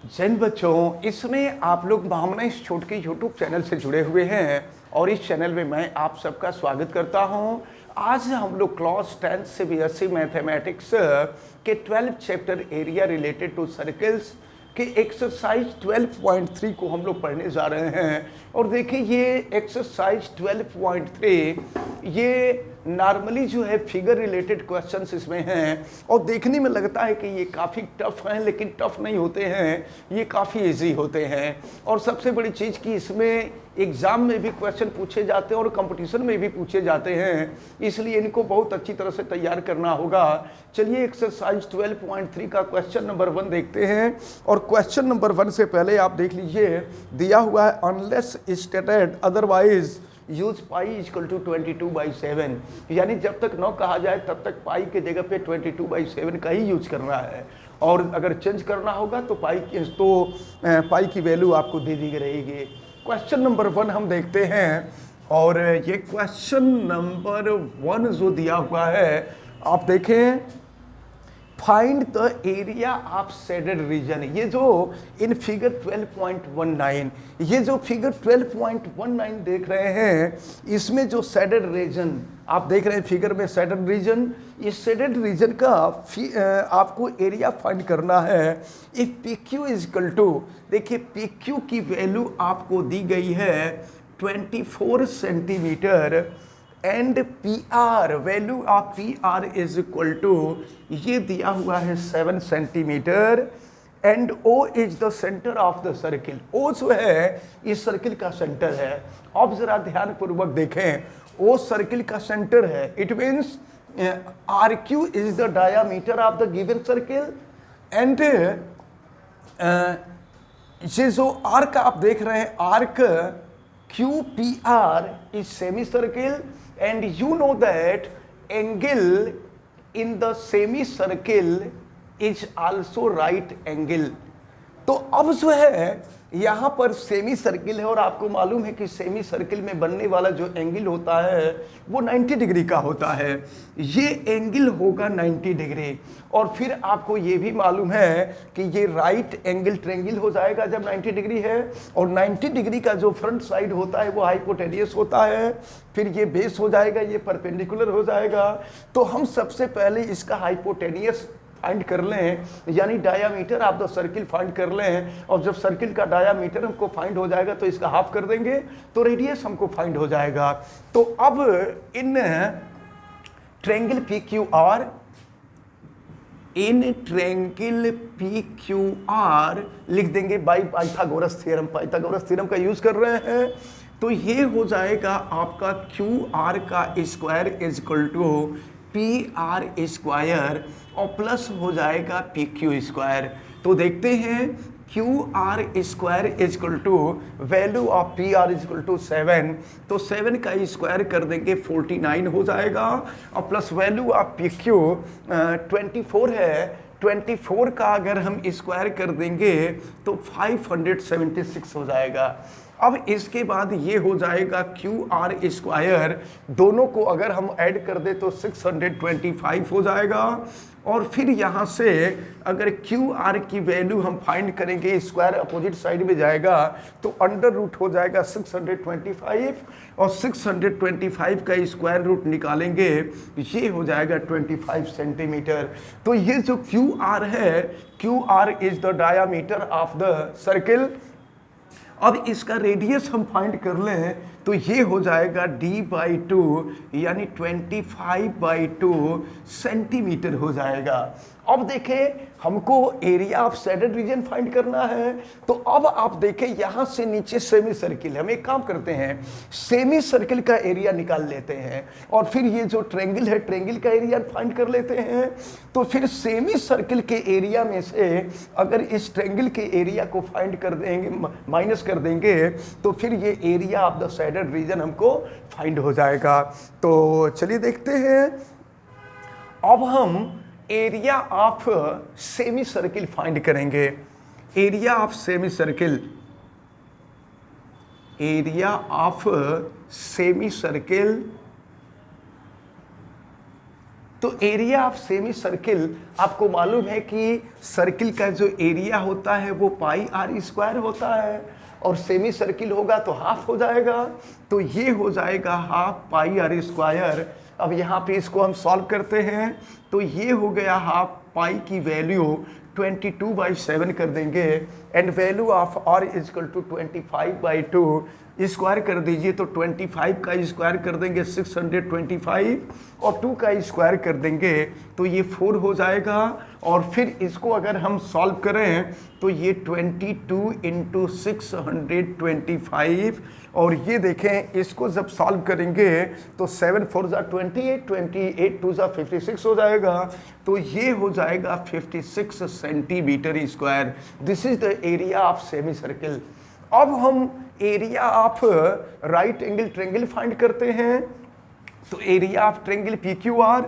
जैन बच्चों, इसमें आप लोग भावना इस छोट के यूट्यूब चैनल से जुड़े हुए हैं और इस चैनल में मैं आप सबका स्वागत करता हूं। आज हम लोग क्लास 10 से बीएससी मैथमेटिक्स के 12 chapter area related to circles के एक्सरसाइज 12.3 को हम लोग पढ़ने जा रहे हैं। और देखिए, ये एक्सरसाइज 12.3 ये नॉर्मली जो है फिगर रिलेटेड क्वेश्चंस इसमें हैं और देखने में लगता है कि ये काफ़ी टफ हैं, लेकिन टफ नहीं होते हैं, ये काफ़ी इजी होते हैं। और सबसे बड़ी चीज़ कि इसमें एग्ज़ाम में भी क्वेश्चन पूछे जाते हैं और कंपटीशन में भी पूछे जाते हैं, इसलिए इनको बहुत अच्छी तरह से तैयार करना होगा। चलिए एक्सरसाइज 12.3 का क्वेश्चन नंबर 1 देखते हैं। और क्वेश्चन नंबर 1 से पहले आप देख लीजिए, दिया हुआ है unless stated otherwise use pi equal to 22/7, यानी जब तक न कहा जाए तब तक पाई के जगह पे 22/7 का ही यूज करना है, और अगर चेंज करना होगा तो पाई की वैल्यू आपको दे दी रहेगी। क्वेश्चन नंबर 1 हम देखते हैं, और ये क्वेश्चन नंबर 1 जो दिया हुआ है आप देखें, find the area of shaded reason. ये जो इन फिगर 12.19, ये जो फिगर 12.19 देख रहे हैं, इसमें जो शेडेड रीजन आप देख रहे हैं फिगर में, शेडेड रीजन, इस शेडेड रीजन का आपको एरिया फाइंड करना है। If P Q is equal to, देखिए पी क्यू की वैल्यू आपको दी गई है 24 centimetre and P R, value of P R is equal to, ये दिया हुआ है 7 centimetre and O is the centre of the circle. O जो है इस सर्किल का सेंटर है। अब जरा ध्यान पूर्वक देखें, ओ सर्किल का सेंटर है, it means R Q is the diameter of the given circle and ये जो आर्क आप देख रहे हैं, arc Q P R is semi circle and you know that angle in the semicircle is also right angle। तो अब जो है यहाँ पर सेमी सर्किल है और आपको मालूम है कि सेमी सर्किल में बनने वाला जो एंगल होता है वो 90 डिग्री का होता है। ये एंगल होगा 90 डिग्री, और फिर आपको ये भी मालूम है कि ये राइट एंगल ट्रेंगल हो जाएगा जब 90 डिग्री है, और 90 डिग्री का जो फ्रंट साइड होता है वो हाइपोटेनियस होता है, फिर ये बेस हो जाएगा, ये परपेंडिकुलर हो जाएगा। तो हम सबसे पहले इसका हाइपोटेनियस फाइंड कर लें, यानी diameter of the circle find कर लें, और जब सर्किल का डायामीटर हमको फाइंड हो जाएगा तो इसका हाफ कर देंगे तो रेडियस हमको फाइंड हो जाएगा। तो अब in triangle P Q R, in triangle P Q R लिख देंगे by Pythagoras theorem. Pythagoras theorem का यूज कर रहे हैं, तो ये हो जाएगा आपका क्यू आर का square is equal to P R square और प्लस हो जाएगा पी क्यू स्क्वायर। तो देखते हैं, Q R square is equal to value of P R is equal to 7, तो 7 का स्क्वायर कर देंगे 49 हो जाएगा, और plus value of P Q 24 है, 24 का अगर हम स्क्वायर कर देंगे तो 576 हो जाएगा। अब इसके बाद ये हो जाएगा क्यू आर स्क्वायर, दोनों को अगर हम ऐड कर दे तो 625 हो जाएगा, और फिर यहाँ से अगर क्यू आर की वैल्यू हम फाइंड करेंगे, स्क्वायर अपोजिट साइड में जाएगा तो अंडर रूट हो जाएगा 625, और 625 का स्क्वायर रूट निकालेंगे, ये हो जाएगा 25 सेंटीमीटर। तो ये जो क्यू आर है, Q R is the diameter of the circle. अब इसका रेडियस हम फाइंड कर लें तो ये हो जाएगा d/2, यानी 25/2 सेंटीमीटर हो जाएगा। अब देखें, हमको area of shaded reason find करना है, तो अब आप देखें यहाँ से नीचे सेमी सर्किल है। हम एक काम करते हैं, सेमी सर्किल का एरिया निकाल लेते हैं, और फिर ये जो ट्रायंगल है, ट्रायंगल का एरिया फाइंड कर लेते हैं। तो फिर सेमी सर्किल के एरिया में से अगर इस ट्रायंगल के एरिया को फाइंड कर देंगे, माइनस कर देंगे, तो फिर ये area of the shaded region हमको फाइंड हो जाएगा। तो चलिए देखते हैं, अब हम area of semi circle find करेंगे। Area of semi circle, area of semi circle तो एरिया ऑफ सेमी सर्किल, आपको मालूम है कि सर्किल का जो एरिया होता है वो पाई आर स्क्वायर होता है, और सेमी सर्किल होगा तो हाफ हो जाएगा, तो ये हो जाएगा हाफ पाई आर स्क्वायर। अब यहाँ पे इसको हम सॉल्व करते हैं, तो ये हो गया हाफ पाई की वैल्यू 22/7 कर देंगे, and value of R is equal to 25/2 square कर दीजिए, तो 25 का स्क्वायर कर देंगे 625, और 2 का स्क्वायर कर देंगे तो ये 4 हो जाएगा। और फिर इसको अगर हम सॉल्व करें तो ये 22 इंटू 625, और ये देखें इसको जब सॉल्व करेंगे तो 7 4 जा 28, 28 2 जा 56 हो जाएगा, तो ये हो जाएगा 56 centimetre square. This is the area of semi circle. अब हम area of right angle triangle find करते हैं, तो area of triangle P Q are,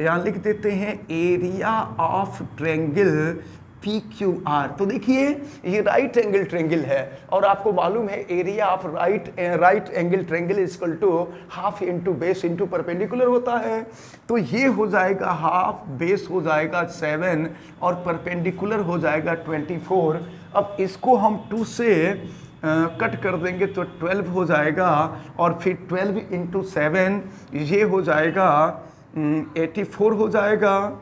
यहाँ लिख देते हैं area of triangle P Q are. तो देखिए ये राइट एंगल ट्रायंगल है, और आपको मालूम है area of right angle triangle equal to half into base into perpendicular होता है, तो ये हो जाएगा हाफ, बेस हो जाएगा 7 और परपेंडिकुलर हो जाएगा 24। अब इसको हम 2 से कट कर देंगे तो 12 हो जाएगा, और फिर 12 इंटू 7 ये हो जाएगा 84 हो जाएगा,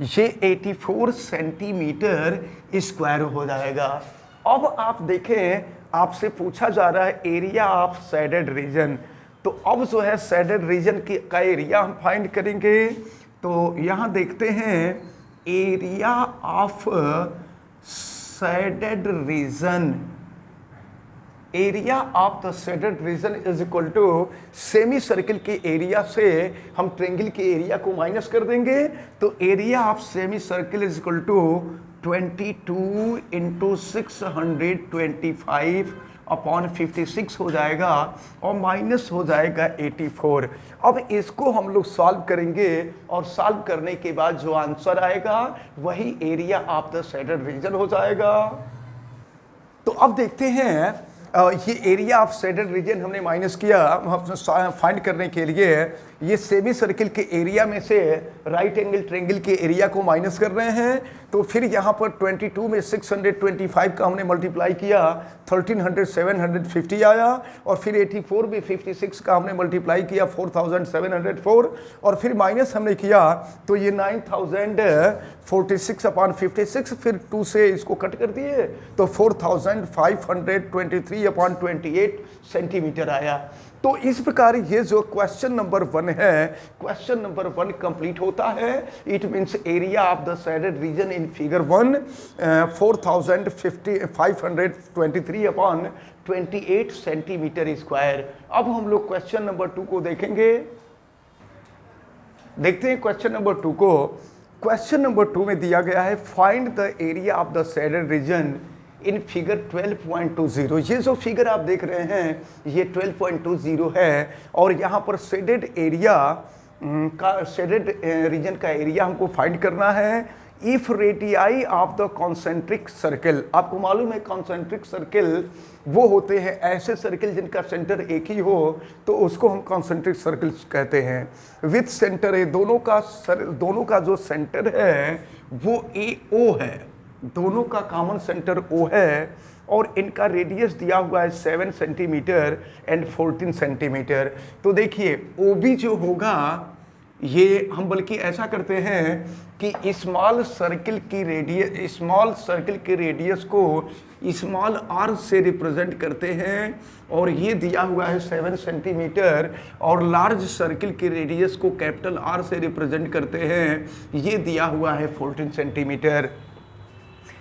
ये 84 सेंटीमीटर स्क्वायर हो जाएगा। अब आप देखें आपसे पूछा जा रहा है एरिया ऑफ शेडेड रीजन, तो अब जो है शेडेड रीजन का एरिया हम फाइंड करेंगे। तो यहाँ देखते हैं area of shaded region, area of the shaded region is equal to semi circle के एरिया से हम ट्रायंगल के एरिया को माइनस कर देंगे, तो area of semi circle is equal to 22 into 625 upon 56 हो जाएगा, और माइनस हो जाएगा 84। अब इसको हम लोग सॉल्व करेंगे, और सॉल्व करने के बाद जो आंसर आएगा वही area of the shaded reason हो जाएगा। तो अब देखते हैं ये एरिया ऑफ शेडेड रीजन हमने माइनस किया फाइंड करने के लिए, ये सेमी सर्किल के एरिया में से राइट एंगल ट्रायंगल के एरिया को माइनस कर रहे हैं। तो फिर यहाँ पर 22 में 625 का हमने मल्टीप्लाई किया, 1300 750 आया, और फिर 84 में 56 का हमने मल्टीप्लाई किया 4704, और फिर माइनस हमने किया तो ये 9046 अपॉन 56, फिर 2 से इसको कट कर दिए तो 4523 अपॉन 28 सेंटीमीटर आया। तो इस प्रकार ये जो क्वेश्चन नंबर 1 है, क्वेश्चन नंबर 1 कंप्लीट होता है। It means area of the shaded reason in figure 1 4523 upon 28 centimetre square. अब हम लोग क्वेश्चन नंबर 2 को देखेंगे। देखते हैं क्वेश्चन नंबर 2 को। क्वेश्चन नंबर 2 में दिया गया है find the area of the shaded reason in figure 12.20। ये जो फिगर आप देख रहे हैं ये 12.20 है, और यहाँ पर शेडेड एरिया का, शेडेड रीजन का एरिया हमको फाइंड करना है। If radii of the concentric circle, आपको मालूम है कॉन्सेंट्रिक सर्किल वो होते हैं ऐसे सर्किल जिनका सेंटर एक ही हो, तो उसको हम कॉन्सेंट्रिक सर्किल कहते हैं। विथ सेंटर ए, दोनों का जो सेंटर है वो AO है, दोनों का कॉमन सेंटर O है, और इनका रेडियस दिया हुआ है 7 सेंटीमीटर एंड 14 सेंटीमीटर। तो देखिए OB जो होगा, ये हम बल्कि ऐसा करते हैं कि स्मॉल सर्किल के रेडियस को स्मॉल r से रिप्रेजेंट करते हैं, और ये दिया हुआ है 7 सेंटीमीटर, और लार्ज सर्किल के रेडियस को कैपिटल R से रिप्रेजेंट करते हैं, ये दिया हुआ है 14 centimetre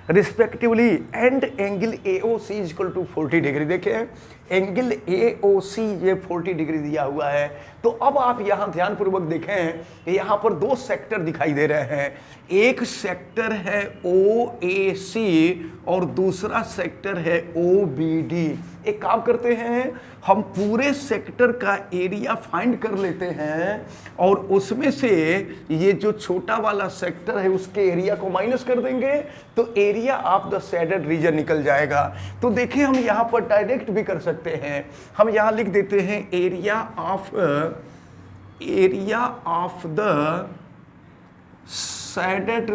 respectively. And angle AOC is equal to 40 degree. देखें एंगल AOC ये 40 डिग्री दिया हुआ है। तो अब आप यहाँ ध्यानपूर्वक देखें, यहाँ पर 2 सेक्टर दिखाई दे रहे हैं। एक सेक्टर है OAC और दूसरा सेक्टर है OBD। एक काम करते हैं, हम पूरे सेक्टर का एरिया फाइंड कर लेते हैं, और उसमें से ये जो छोटा वाला सेक्टर है उसके एरिया को माइनस कर देंगे, तो area of the shaded reason निकल जाएगा। तो देखिए हम यहाँ पर डायरेक्ट भी कर सकते हैं, हम यहाँ लिख देते हैं area area of the shaded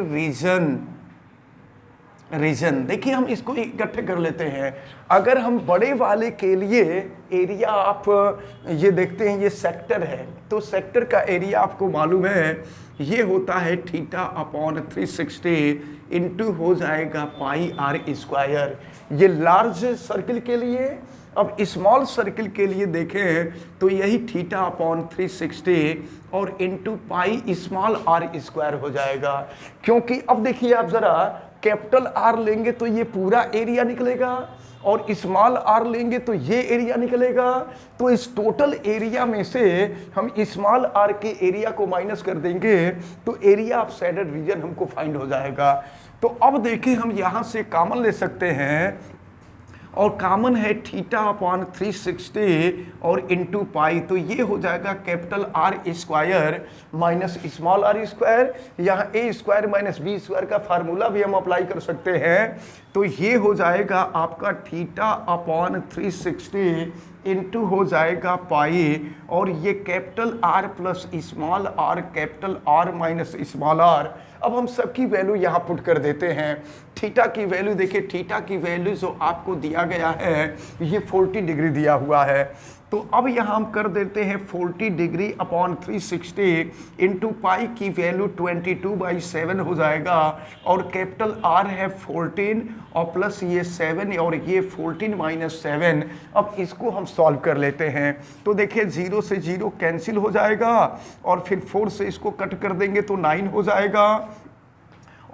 reason. देखिए हम इसको इकट्ठे कर लेते हैं। अगर हम बड़े वाले के लिए एरिया आप ये देखते हैं, ये सेक्टर है, तो सेक्टर का एरिया आपको मालूम है ये होता है थीटा अपॉन 360 इंटू हो जाएगा पाई आर स्क्वायर। ये लार्ज सर्किल के लिए। अब स्मॉल सर्किल के लिए देखें तो यही थीटा अपॉन 360 और into pi small R square हो जाएगा। क्योंकि अब देखिए आप जरा, कैपिटल आर लेंगे तो ये पूरा एरिया निकलेगा और स्मॉल आर लेंगे तो ये एरिया निकलेगा। तो इस टोटल एरिया में से हम स्मॉल आर के एरिया को माइनस कर देंगे तो एरिया ऑफ शेडेड रीजन हमको फाइंड हो जाएगा। तो अब देखिए हम यहां से कॉमन ले सकते हैं और कॉमन है थीटा अपॉन 360 और इंटू पाई, तो ये हो जाएगा capital R square minus small R square. यहाँ A square minus B square का फार्मूला भी हम अप्लाई कर सकते हैं। तो ये हो जाएगा आपका थीटा अपॉन 360 इंटू हो जाएगा पाई और ये capital R plus small R, capital R minus small R. अब हम सबकी वैल्यू यहाँ पुट कर देते हैं। थीटा की वैल्यू देखिए, थीटा की वैल्यू जो आपको दिया गया है ये 40 डिग्री दिया हुआ है। तो अब यहाँ हम कर देते हैं 40 डिग्री अपॉन 360 इंटू पाई की वैल्यू 22/7 हो जाएगा और कैपिटल आर है 14 और प्लस ये 7 और ये 14 माइनस 7। अब इसको हम सॉल्व कर लेते हैं। तो देखिए 0 से 0 कैंसिल हो जाएगा और फिर 4 से इसको कट कर देंगे तो 9 हो जाएगा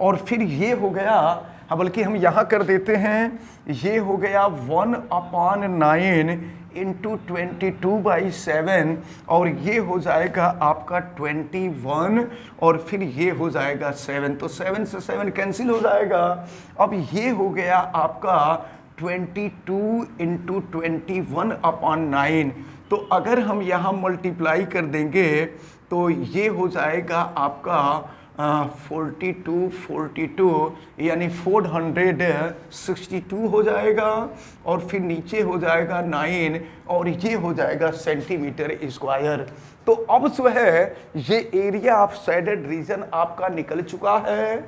और फिर ये हो गया, बल्कि हम यहाँ कर देते हैं, ये हो गया 1/9 इंटू 22/7 और ये हो जाएगा आपका 21 और फिर ये हो जाएगा 7। तो 7 से 7 कैंसिल हो जाएगा। अब ये हो गया आपका 22 इंटू 21/9। तो अगर हम यहाँ मल्टीप्लाई कर देंगे तो ये हो जाएगा आपका 42 यानी 462 हो जाएगा और फिर नीचे हो जाएगा 9 और ये हो जाएगा सेंटीमीटर स्क्वायर। तो अब जो है ये एरिया ऑफ शेडेड रीजन आपका निकल चुका है।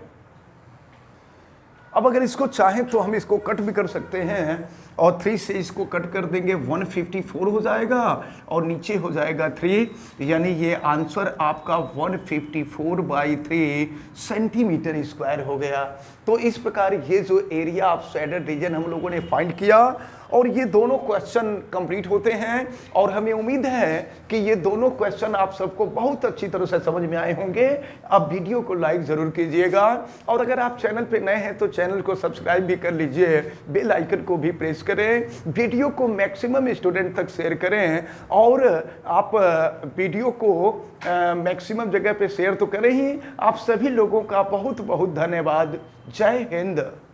अब अगर इसको चाहें तो हम इसको कट भी कर सकते हैं और 3 से इसको कट कर देंगे 154 हो जाएगा और नीचे हो जाएगा 3, यानी ये आंसर आपका 154/3 सेंटीमीटर स्क्वायर हो गया। तो इस प्रकार ये जो एरिया ऑफ शेडेड रीजन हम लोगों ने फाइंड किया और ये दोनों क्वेश्चन कंप्लीट होते हैं और हमें उम्मीद है कि ये दोनों क्वेश्चन आप सबको बहुत अच्छी तरह से समझ में आए होंगे। आप वीडियो को लाइक ज़रूर कीजिएगा और अगर आप चैनल पे नए हैं तो चैनल को सब्सक्राइब भी कर लीजिए, बेल आइकन को भी प्रेस करें, वीडियो को मैक्सिमम स्टूडेंट तक शेयर करें और आप वीडियो को मैक्सिमम जगह पे शेयर तो करें ही। आप सभी लोगों का बहुत बहुत धन्यवाद। जय हिंद।